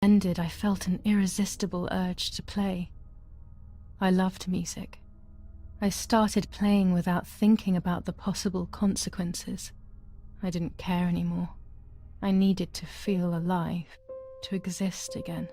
Ended, I felt an irresistible urge to play. I loved music. I started playing without thinking about the possible consequences. I didn't care anymore. I needed to feel alive, to exist again.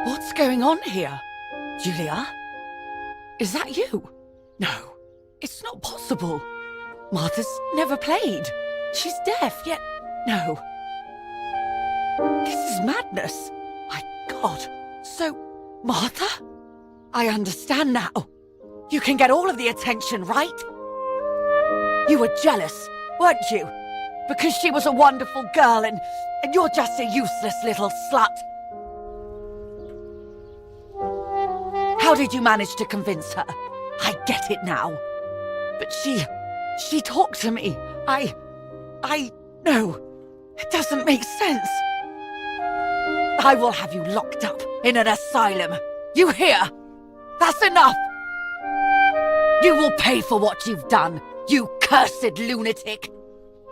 What's going on here? Julia? Is that you? No, it's not possible. Martha's never played. She's deaf, yet no. This is madness. My God. So, Martha? I understand now. You can get all of the attention, right? You were jealous, weren't you? Because she was a wonderful girl and you're just a useless little slut. How did you manage to convince her? I get it now. But she talked to me. No, it doesn't make sense. I will have you locked up in an asylum. You hear? That's enough. You will pay for what you've done, you cursed lunatic.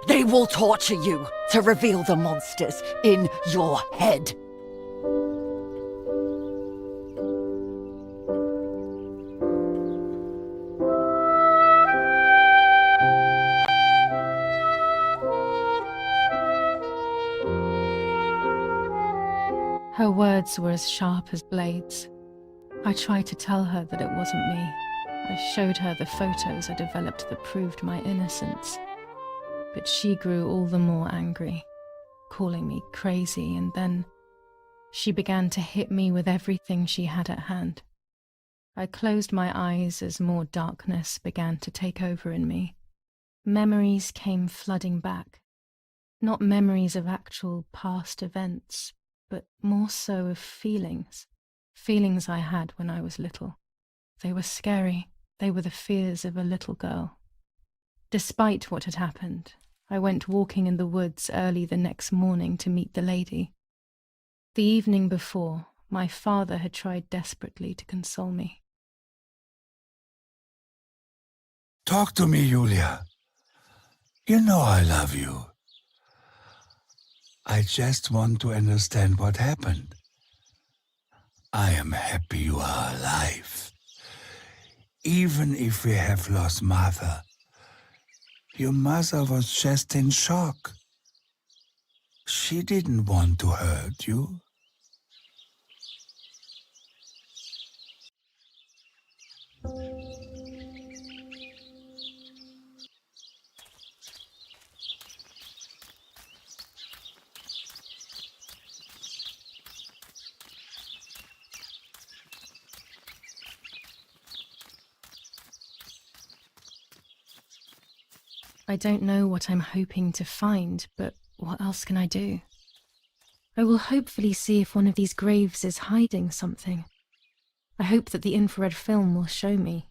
They will torture you to reveal the monsters in your head. Her words were as sharp as blades. I tried to tell her that it wasn't me. I showed her the photos I developed that proved my innocence. But she grew all the more angry, calling me crazy, and then she began to hit me with everything she had at hand. I closed my eyes as more darkness began to take over in me. Memories came flooding back. Not memories of actual past events, but more so of feelings. Feelings I had when I was little. They were scary. They were the fears of a little girl. Despite what had happened, I went walking in the woods early the next morning to meet the lady. The evening before, my father had tried desperately to console me. Talk to me, Julia. You know I love you. I just want to understand what happened. I am happy you are alive. Even if we have lost Martha, your mother was just in shock. She didn't want to hurt you. I don't know what I'm hoping to find, but what else can I do? I will hopefully see if one of these graves is hiding something. I hope that the infrared film will show me.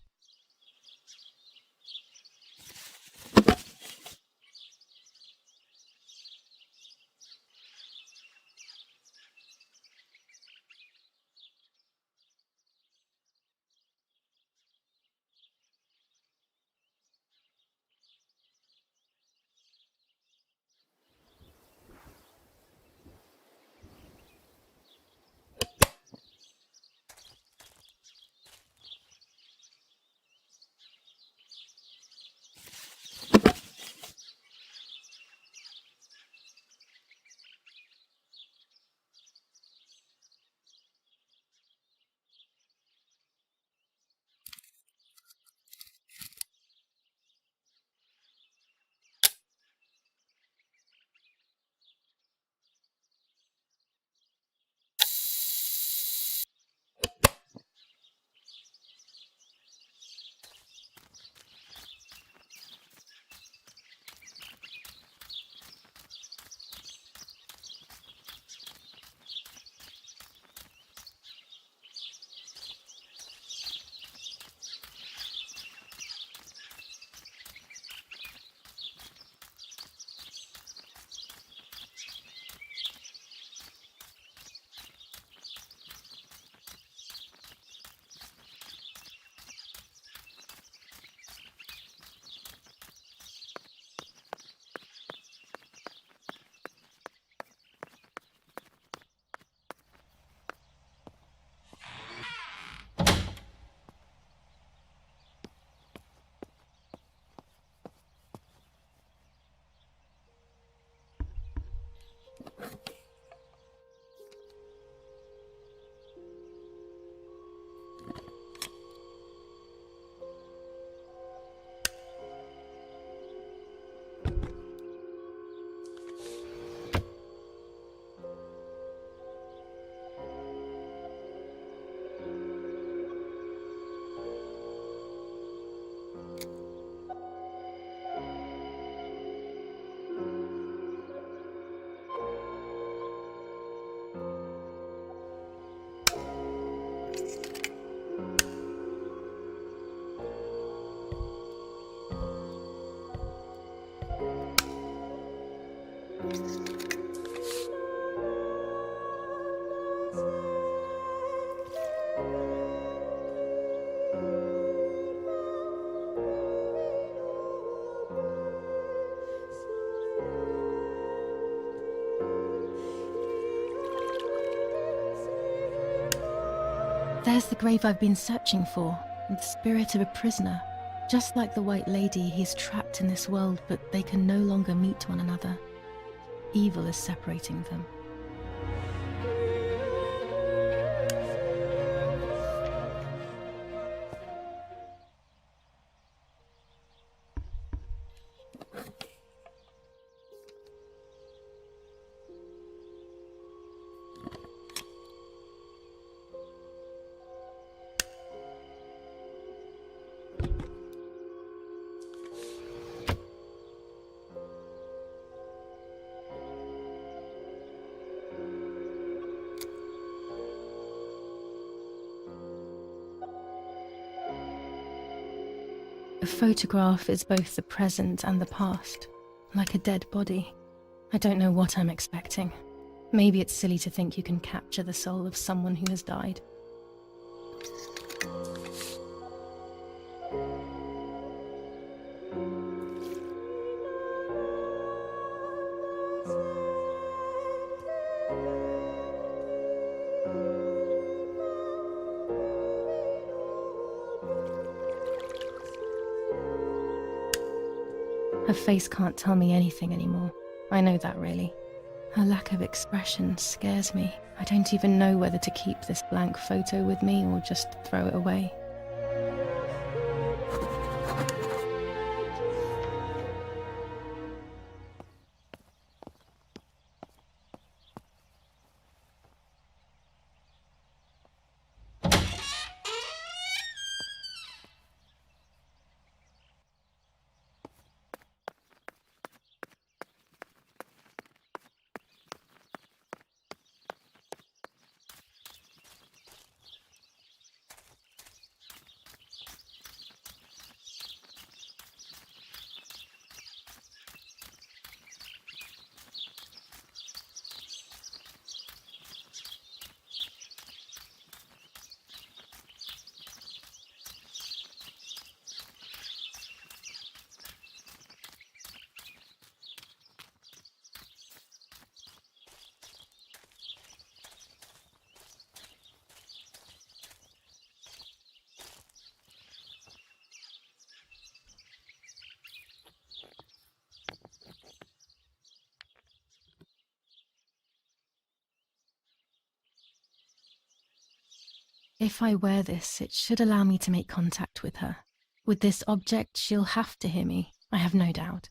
There's the grave I've been searching for, and the spirit of a prisoner. Just like the White Lady, he's trapped in this world, but they can no longer meet one another. Evil is separating them. A photograph is both the present and the past, like a dead body. I don't know what I'm expecting. Maybe it's silly to think you can capture the soul of someone who has died. Her face can't tell me anything anymore. I know that, really. Her lack of expression scares me. I don't even know whether to keep this blank photo with me or just throw it away. If I wear this, it should allow me to make contact with her. With this object, she'll have to hear me, I have no doubt.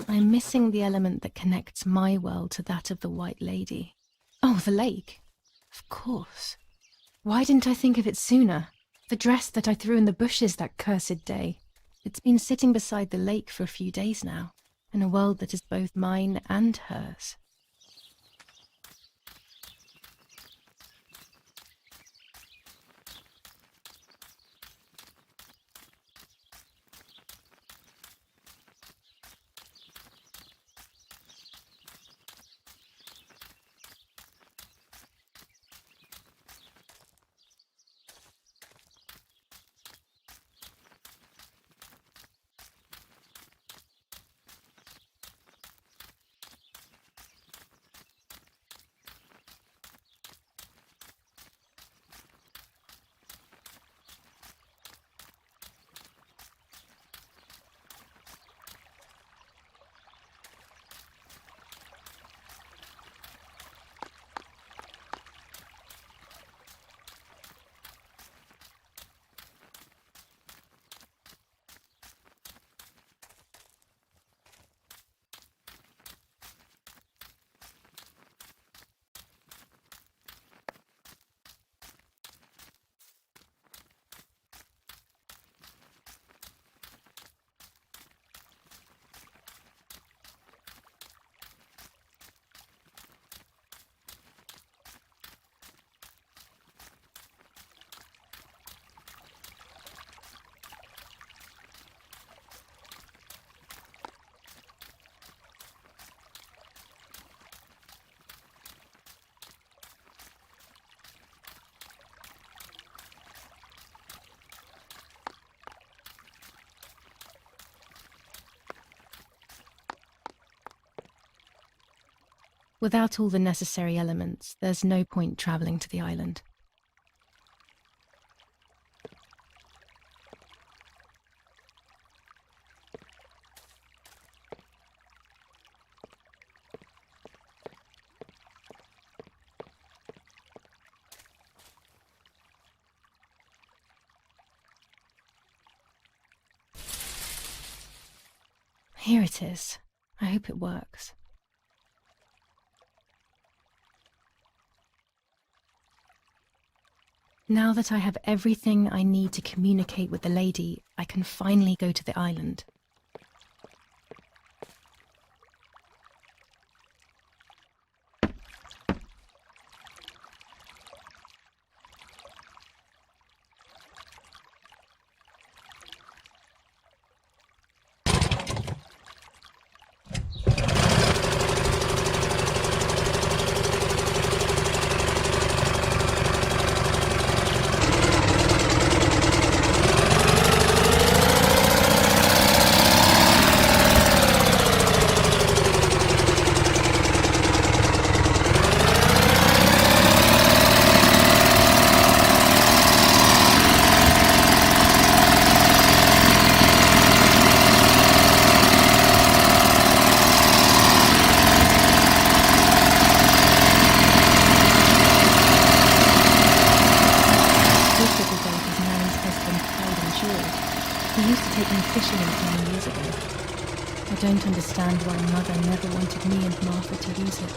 I'm missing the element that connects my world to that of the White Lady. Oh, the lake. Of course. Why didn't I think of it sooner? The dress that I threw in the bushes that cursed day. It's been sitting beside the lake for a few days now, in a world that is both mine and hers. Without all the necessary elements, there's no point travelling to the island. Here it is. I hope it works. Now that I have everything I need to communicate with the lady, I can finally go to the island. Fishing many years ago. I don't understand why Mother never wanted me and Martha to use it.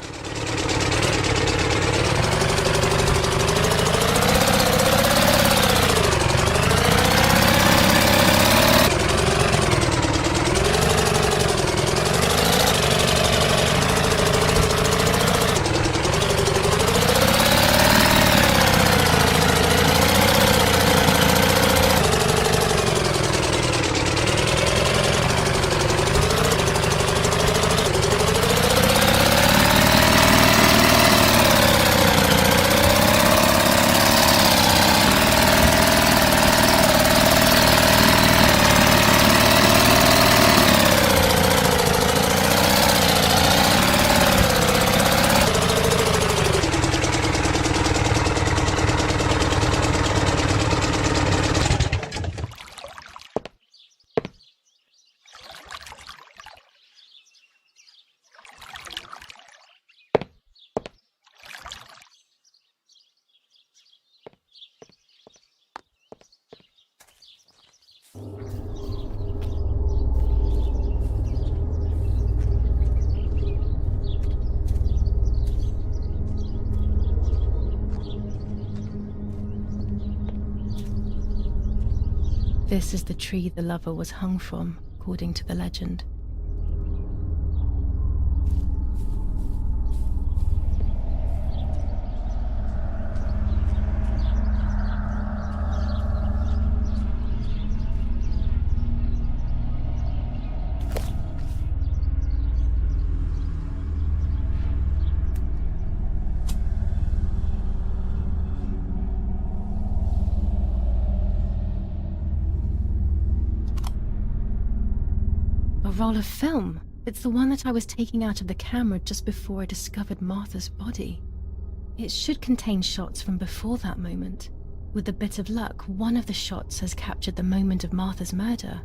This is the tree the lover was hung from, according to the legend. Roll of film. It's the one that I was taking out of the camera just before I discovered Martha's body. It should contain shots from before that moment. With a bit of luck, one of the shots has captured the moment of Martha's murder.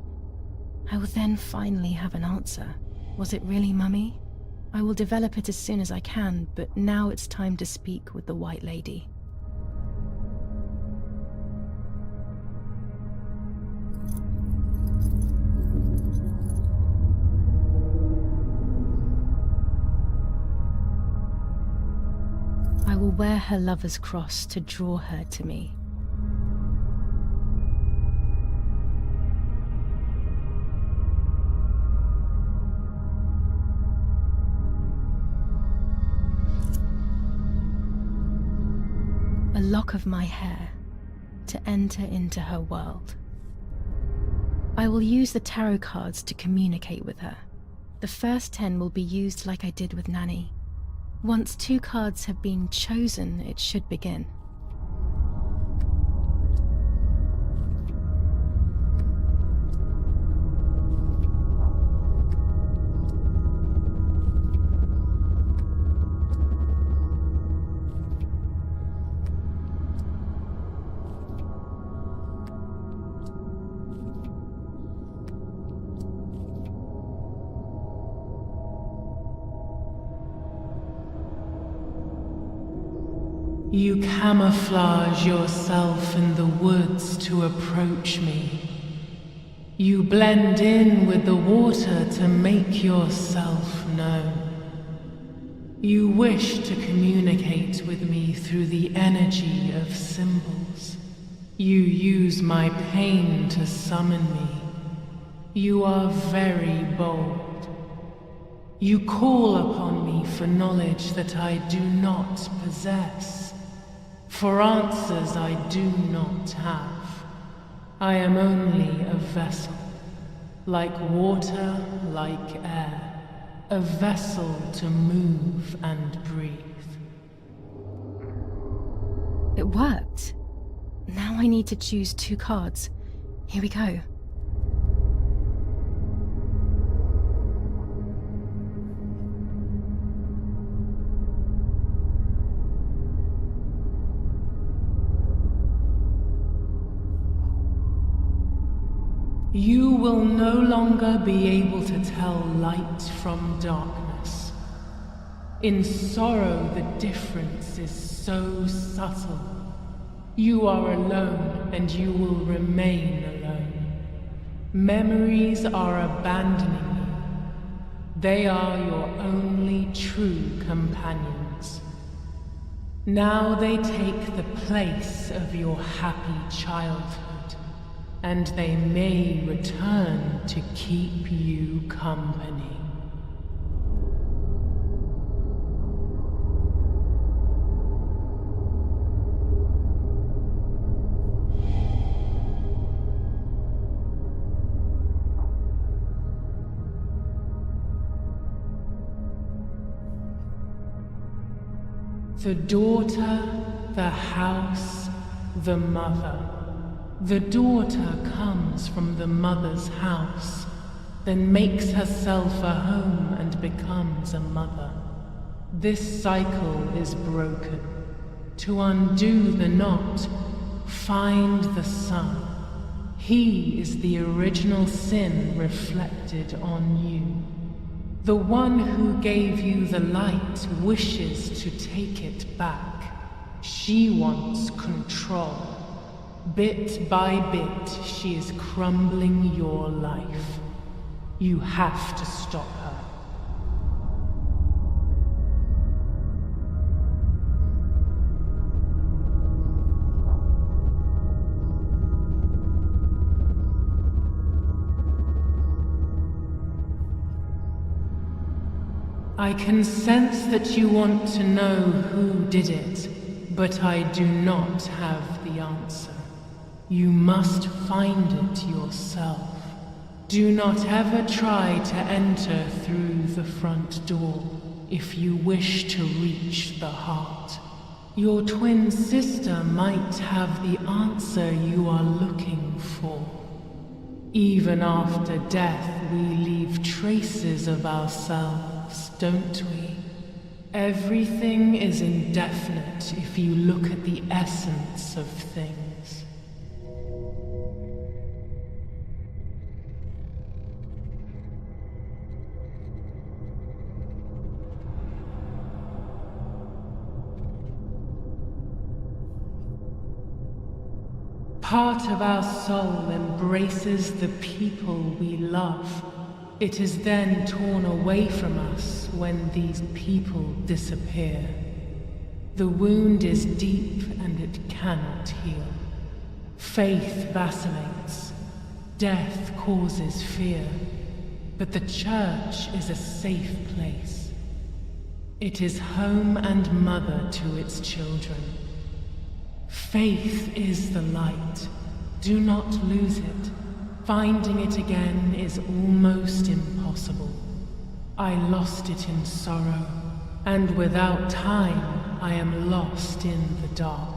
I will then finally have an answer. Was it really Mummy? I will develop it as soon as I can, but now it's time to speak with the White Lady. I will wear her lover's cross to draw her to me. A lock of my hair to enter into her world. I will use the tarot cards to communicate with her. The first 10 will be used like I did with Nanny. Once 2 cards have been chosen, it should begin. You camouflage yourself in the woods to approach me. You blend in with the water to make yourself known. You wish to communicate with me through the energy of symbols. You use my pain to summon me. You are very bold. You call upon me for knowledge that I do not possess, for answers I do not have. I am only a vessel, like water, like air. A vessel to move and breathe. It worked. Now I need to choose 2 cards. Here we go. You will no longer be able to tell light from darkness. In sorrow, the difference is so subtle. You are alone, and you will remain alone. Memories are abandoning you. They are your only true companions. Now they take the place of your happy childhood. And they may return to keep you company. The daughter, the house, the mother. The daughter comes from the mother's house, then makes herself a home and becomes a mother. This cycle is broken. To undo the knot, find the sun. He is the original sin reflected on you. The one who gave you the light wishes to take it back. She wants control. Bit by bit, she is crumbling your life. You have to stop her. I can sense that you want to know who did it, but I do not have the answer. You must find it yourself. Do not ever try to enter through the front door if you wish to reach the heart. Your twin sister might have the answer you are looking for. Even after death, we leave traces of ourselves, don't we? Everything is indefinite if you look at the essence of things. Part of our soul embraces the people we love. It is then torn away from us when these people disappear. The wound is deep and it cannot heal. Faith vacillates. Death causes fear. But the church is a safe place. It is home and mother to its children. Faith is the light. Do not lose it. Finding it again is almost impossible. I lost it in sorrow, and without time, I am lost in the dark.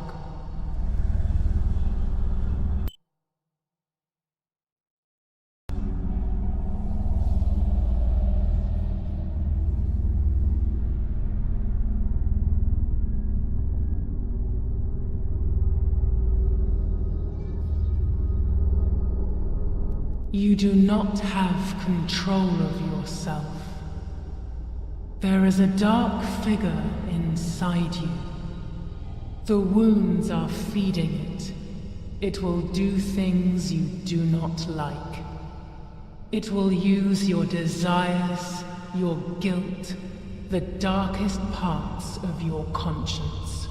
You do not have control of yourself. There is a dark figure inside you. The wounds are feeding it. It will do things you do not like. It will use your desires, your guilt, the darkest parts of your conscience.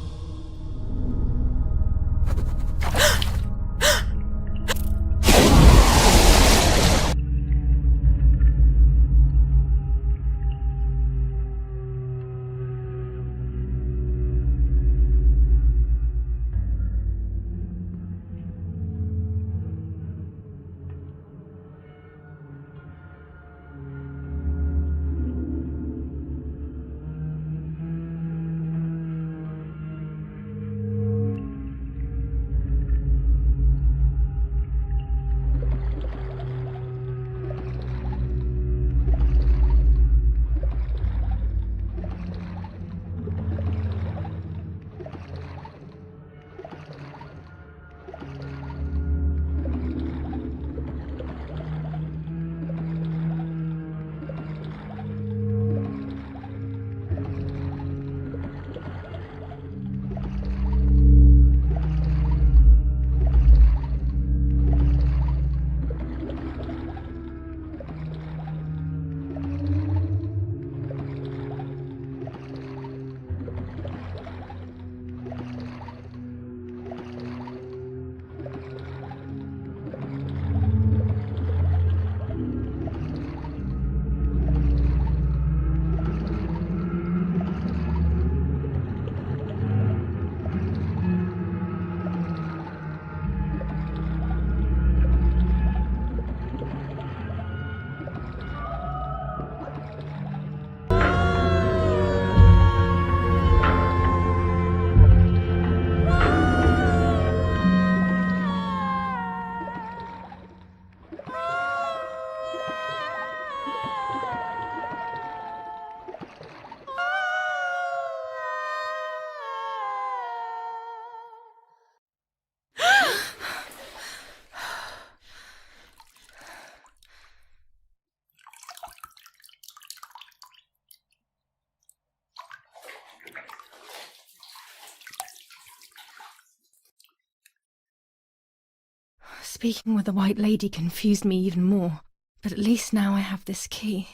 Speaking with the White Lady confused me even more, but at least now I have this key.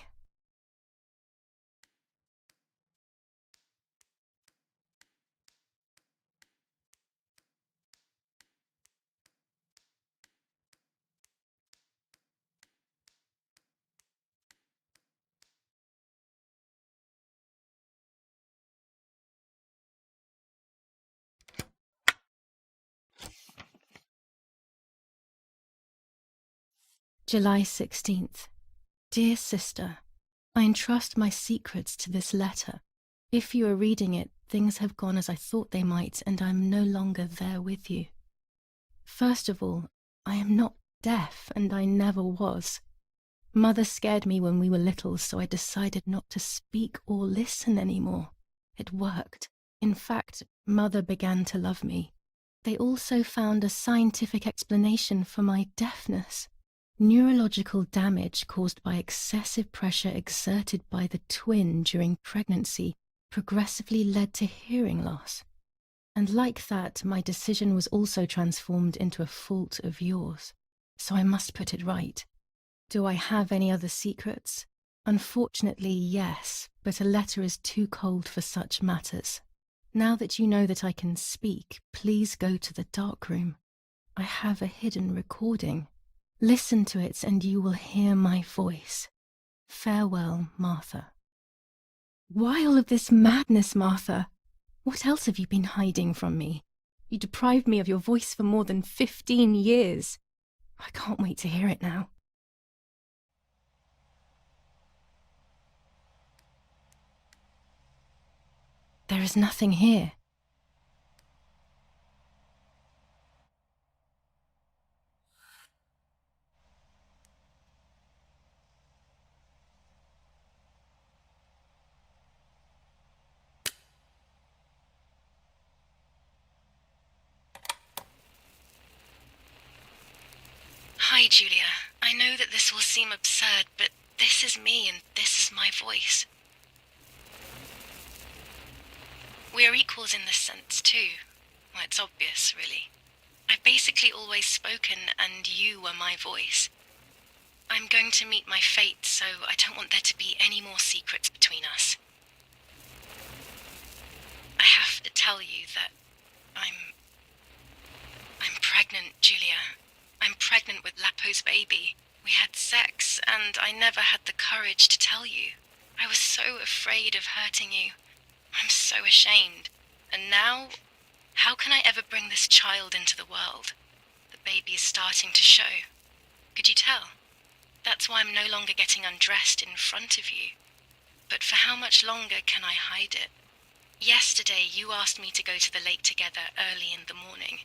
July 16th. Dear Sister, I entrust my secrets to this letter. If you are reading it, things have gone as I thought they might, and I am no longer there with you. First of all, I am not deaf, and I never was. Mother scared me when we were little, so I decided not to speak or listen anymore. It worked. In fact, Mother began to love me. They also found a scientific explanation for my deafness. Neurological damage caused by excessive pressure exerted by the twin during pregnancy progressively led to hearing loss. And like that, my decision was also transformed into a fault of yours. So I must put it right. Do I have any other secrets? Unfortunately, yes, but a letter is too cold for such matters. Now that you know that I can speak, please go to the dark room. I have a hidden recording. Listen to it and you will hear my voice. Farewell, Martha. Why all of this madness, Martha? What else have you been hiding from me? You deprived me of your voice for more than 15 years. I can't wait to hear it now. There is nothing here. Hi, Julia. I know that this will seem absurd, but this is me and this is my voice. We are equals in this sense, too. Well, it's obvious, really. I've basically always spoken, and you were my voice. I'm going to meet my fate, so I don't want there to be any more secrets between us. I have to tell you that I'm pregnant, Julia. I'm pregnant with Lapo's baby. We had sex, and I never had the courage to tell you. I was so afraid of hurting you. I'm so ashamed. And now, how can I ever bring this child into the world? The baby is starting to show. Could you tell? That's why I'm no longer getting undressed in front of you. But for how much longer can I hide it? Yesterday, you asked me to go to the lake together early in the morning.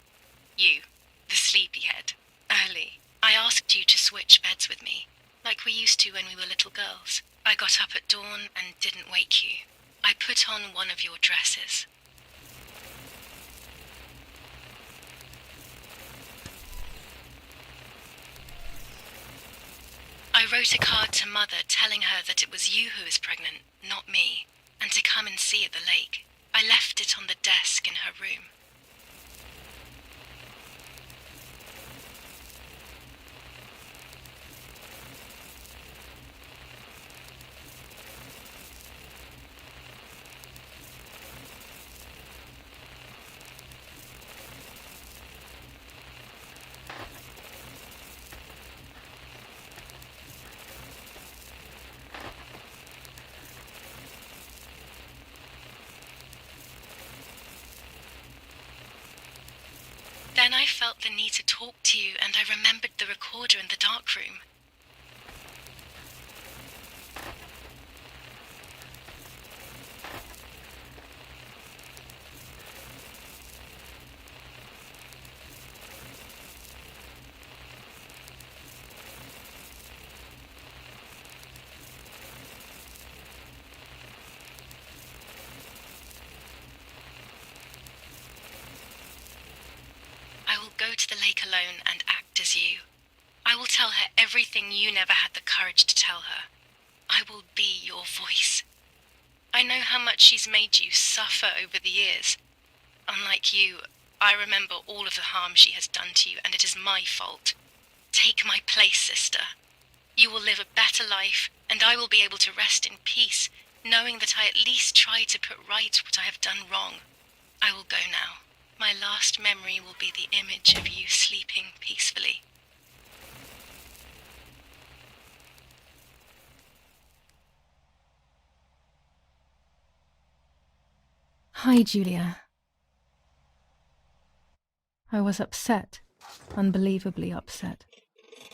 You, the sleepyhead. Early. I asked you to switch beds with me, like we used to when we were little girls. I got up at dawn and didn't wake you. I put on one of your dresses. I wrote a card to Mother telling her that it was you who was pregnant, not me, and to come and see at the lake. I left it on the desk in her room. Then I felt the need to talk to you, and I remembered the recorder in the dark room. I will go to the lake alone and act as you. I will tell her everything you never had the courage to tell her. I will be your voice. I know how much she's made you suffer over the years. Unlike you, I remember all of the harm she has done to you, and it is my fault. Take my place, sister. You will live a better life, and I will be able to rest in peace, knowing that I at least tried to put right what I have done wrong. I will go now. My last memory will be the image of you sleeping peacefully. Hi, Julia. I was upset, unbelievably upset.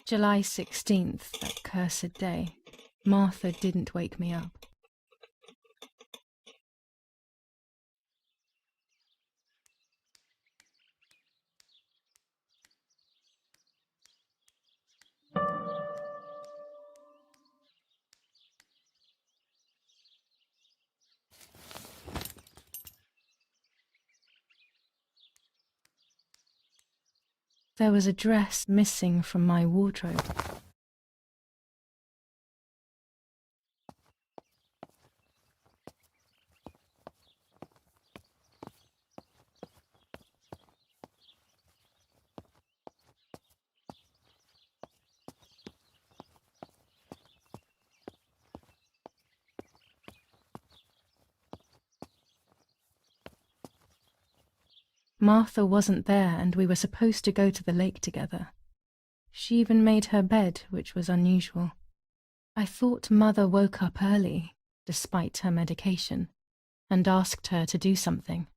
July 16th, that cursed day. Martha didn't wake me up. There was a dress missing from my wardrobe. Martha wasn't there, and we were supposed to go to the lake together. She even made her bed, which was unusual. I thought Mother woke up early, despite her medication, and asked her to do something.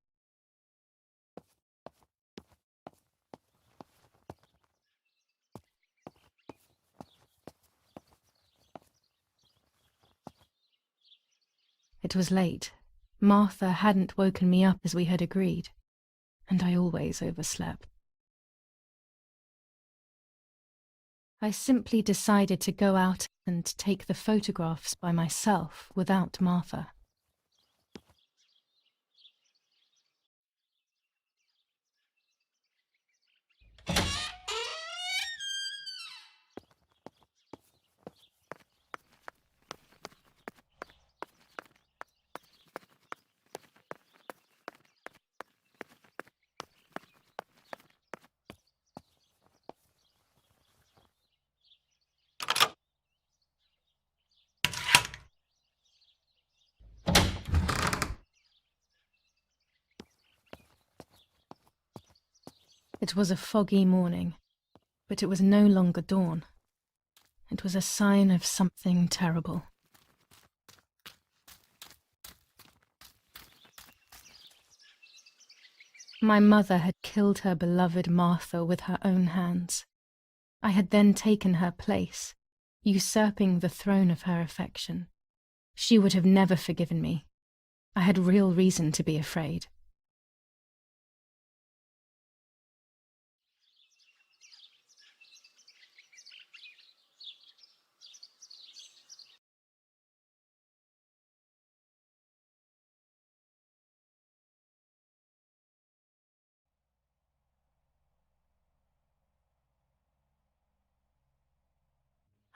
It was late. Martha hadn't woken me up as we had agreed, and I always overslept. I simply decided to go out and take the photographs by myself without Martha. It was a foggy morning, but it was no longer dawn. It was a sign of something terrible. My mother had killed her beloved Martha with her own hands. I had then taken her place, usurping the throne of her affection. She would have never forgiven me. I had real reason to be afraid.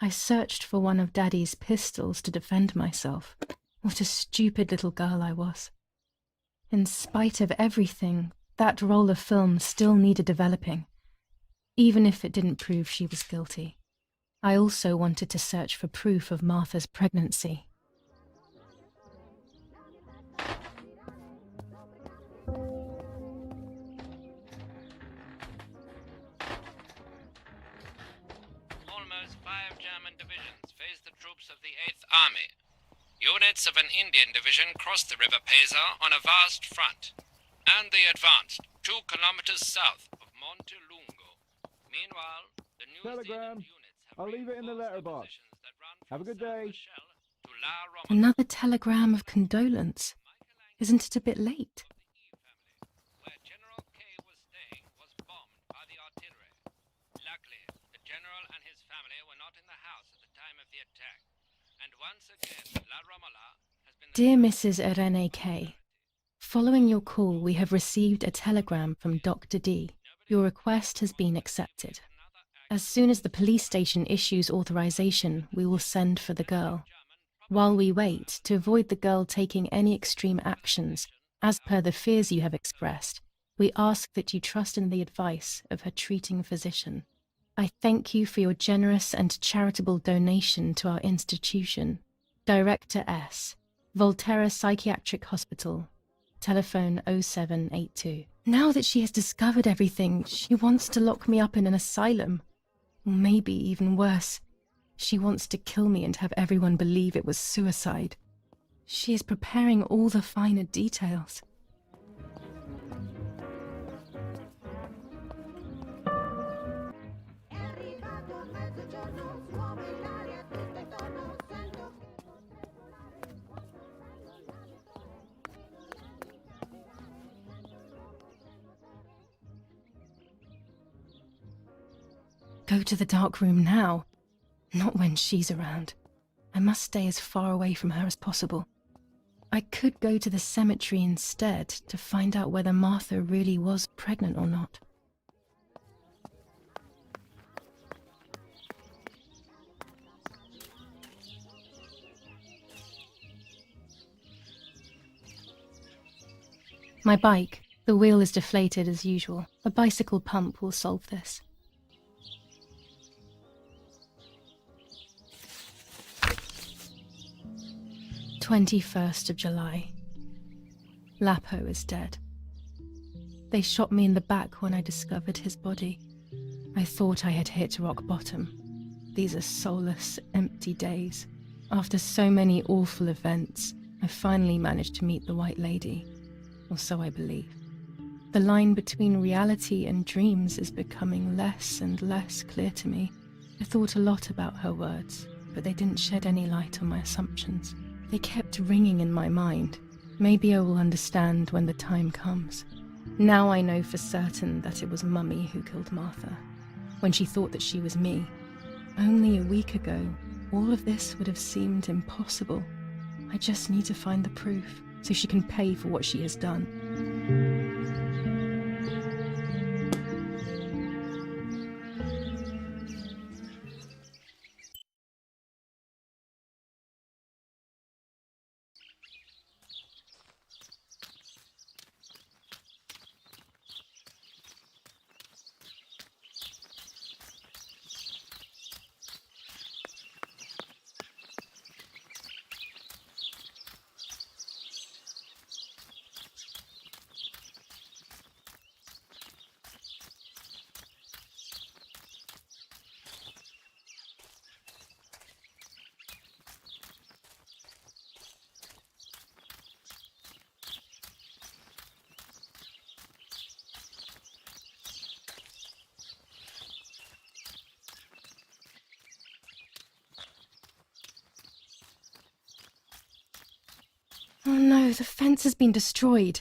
I searched for one of Daddy's pistols to defend myself. What a stupid little girl I was. In spite of everything, that roll of film still needed developing, even if it didn't prove she was guilty. I also wanted to search for proof of Martha's pregnancy. Almost 5 German divisions faced the troops of the 8th Army. Units of an Indian division crossed the River Pesa on a vast front, and they advanced 2 kilometers south of Montelungo. Meanwhile, the New Telegram. Zealand units have I'll leave it in the reinforced letterbox. positions that run Have a from good day. Saint Michel to La Romana. Another telegram of condolence. Isn't it a bit late? Where General K was staying was bombed by the artillery. Luckily, the general and his family were not in the house at the time of the attack. And once again, La Romana has been the Dear Mrs. Irene K., following your call, we have received a telegram from Dr. D. Your request has been accepted. As soon as the police station issues authorization, we will send for the girl. While we wait, to avoid the girl taking any extreme actions, as per the fears you have expressed, we ask that you trust in the advice of her treating physician. I thank you for your generous and charitable donation to our institution. Director S. Volterra Psychiatric Hospital. Telephone 0782. Now that she has discovered everything, she wants to lock me up in an asylum. Or maybe even worse, she wants to kill me and have everyone believe it was suicide. She is preparing all the finer details. Go to the dark room now. Not when she's around. I must stay as far away from her as possible. I could go to the cemetery instead to find out whether Martha really was pregnant or not. My bike. The wheel is deflated as usual. A bicycle pump will solve this. 21st of July. Lapo is dead. They shot me in the back when I discovered his body. I thought I had hit rock bottom. These are soulless, empty days. After so many awful events, I finally managed to meet the White Lady, or so I believe. The line between reality and dreams is becoming less and less clear to me. I thought a lot about her words, but they didn't shed any light on my assumptions. They kept ringing in my mind. Maybe I will understand when the time comes. Now I know for certain that it was Mummy who killed Martha, when she thought that she was me. Only a week ago, all of this would have seemed impossible. I just need to find the proof, so she can pay for what she has done. no, the fence has been destroyed.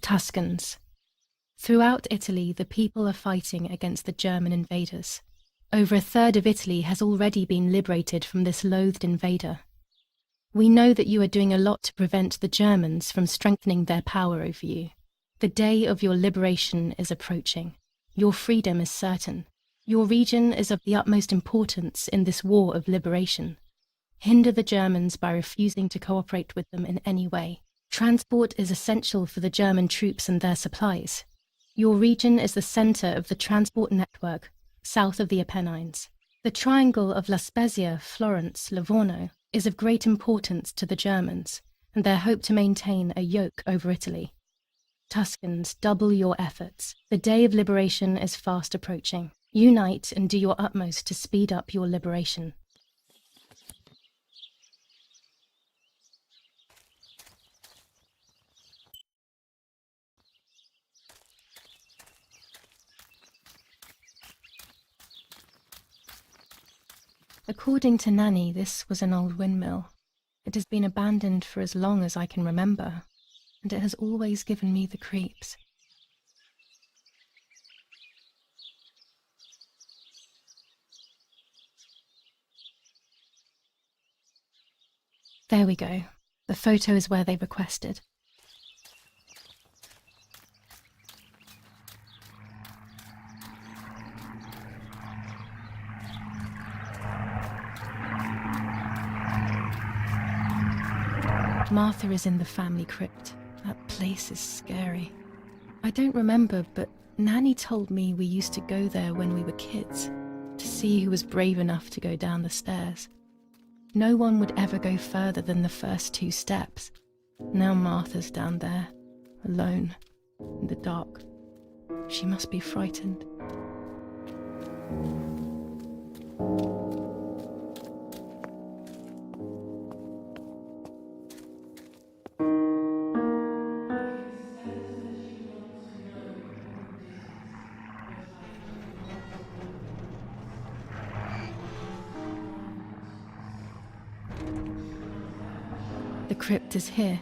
Tuscans. Throughout Italy, the people are fighting against the German invaders. Over a third of Italy has already been liberated from this loathed invader. We know that you are doing a lot to prevent the Germans from strengthening their power over you. The day of your liberation is approaching. Your freedom is certain. Your region is of the utmost importance in this war of liberation. Hinder the Germans by refusing to cooperate with them in any way. Transport is essential for the German troops and their supplies. Your region is the center of the transport network south of the Apennines. The triangle of La Spezia, Florence, Livorno is of great importance to the Germans and their hope to maintain a yoke over Italy. Tuscans, double your efforts. The day of liberation is fast approaching. Unite and do your utmost to speed up your liberation. According to Nanny, this was an old windmill. It has been abandoned for as long as I can remember, and it has always given me the creeps. There we go. The photo is where they requested. Martha is in the family crypt. That place is scary. I don't remember, but Nanny told me we used to go there when we were kids, to see who was brave enough to go down the stairs. No one would ever go further than the first 2 steps. Now Martha's down there, alone, in the dark. She must be frightened. The crypt is here.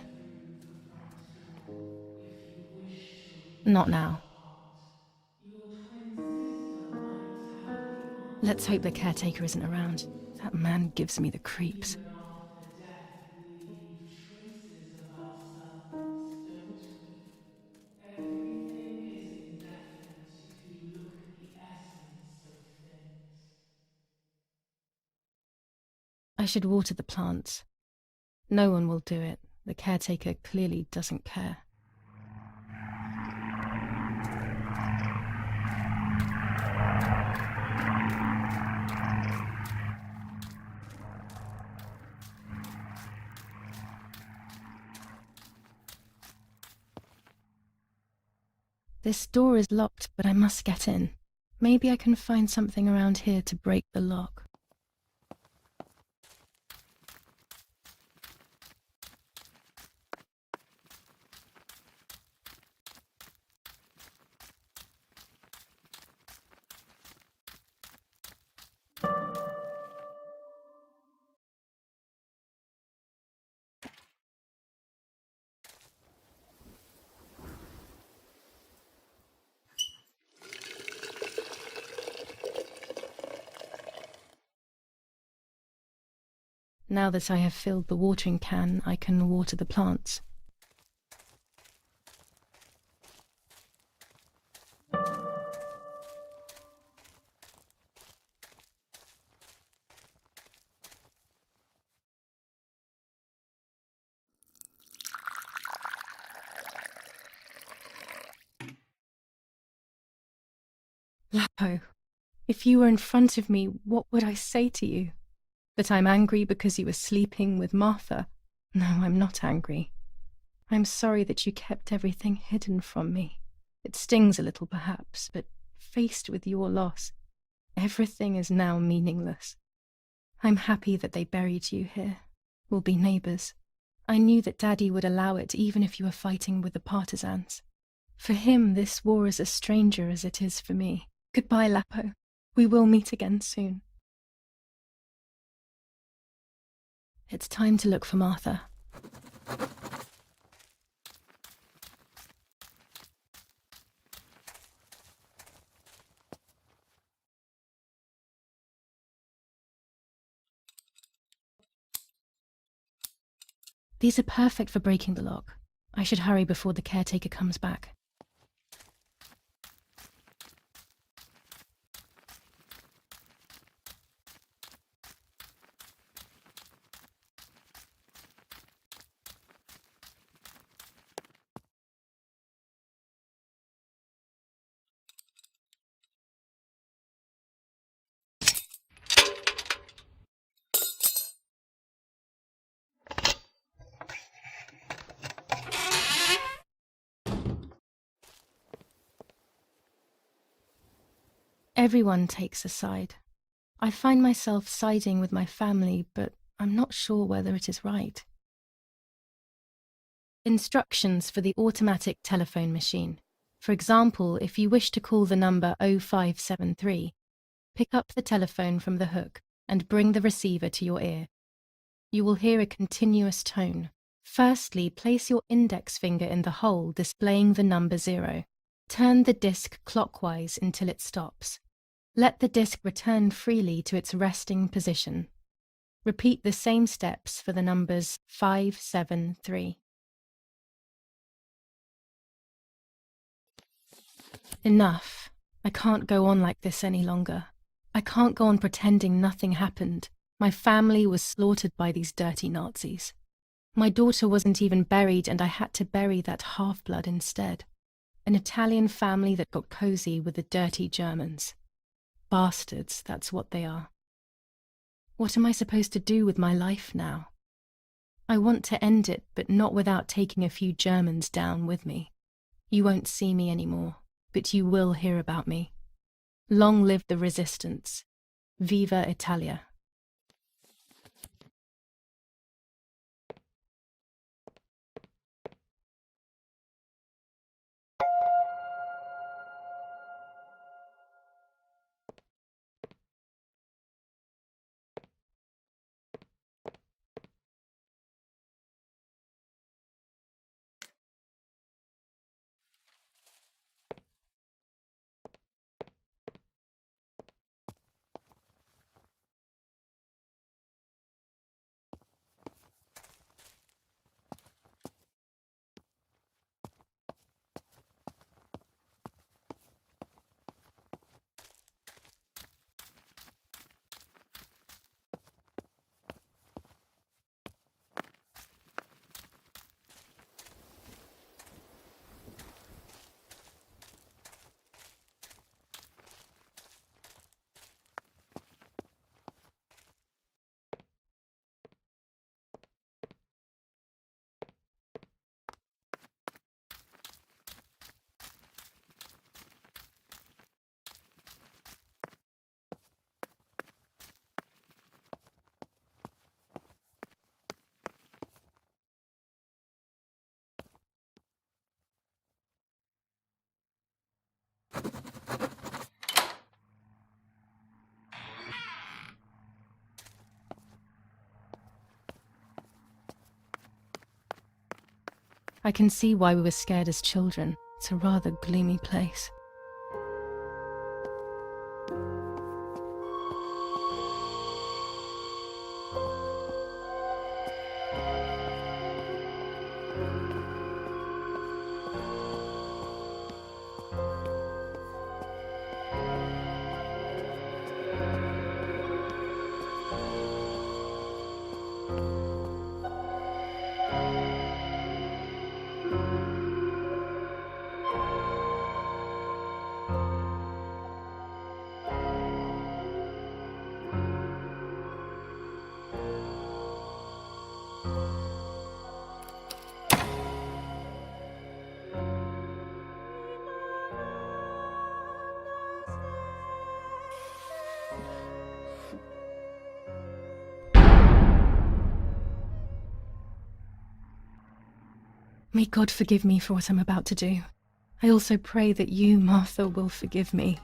Not now. Let's hope the caretaker isn't around. That man gives me the creeps. I should water the plants. No one will do it. The caretaker clearly doesn't care. This door is locked, but I must get in. Maybe I can find something around here to break the lock. Now that I have filled the watering can, I can water the plants. Lapo, if you were in front of me, what would I say to you? That I'm angry because you were sleeping with Martha? No, I'm not angry. I'm sorry that you kept everything hidden from me. It stings a little, perhaps, but faced with your loss, everything is now meaningless. I'm happy that they buried you here. We'll be neighbours. I knew that Daddy would allow it even if you were fighting with the partisans. For him, this war is a stranger as it is for me. Goodbye, Lapo. We will meet again soon. It's time to look for Martha. These are perfect for breaking the lock. I should hurry before the caretaker comes back. Everyone takes a side. I find myself siding with my family, but I'm not sure whether it is right. Instructions for the automatic telephone machine. For example, if you wish to call the number 0573, pick up the telephone from the hook and bring the receiver to your ear. You will hear a continuous tone. Firstly, place your index finger in the hole displaying the number 0. Turn the disc clockwise until it stops. Let the disc return freely to its resting position. Repeat the same steps for the numbers 573. Enough. I can't go on like this any longer. I can't go on pretending nothing happened. My family was slaughtered by these dirty Nazis. My daughter wasn't even buried, and I had to bury that half-blood instead. An Italian family that got cozy with the dirty Germans. Bastards, that's what they are. What am I supposed to do with my life now? I want to end it, but not without taking a few Germans down with me. You won't see me anymore, but you will hear about me. Long live the resistance. Viva Italia. I can see why we were scared as children. It's a rather gloomy place. May God forgive me for what I'm about to do. I also pray that you, Martha, will forgive me.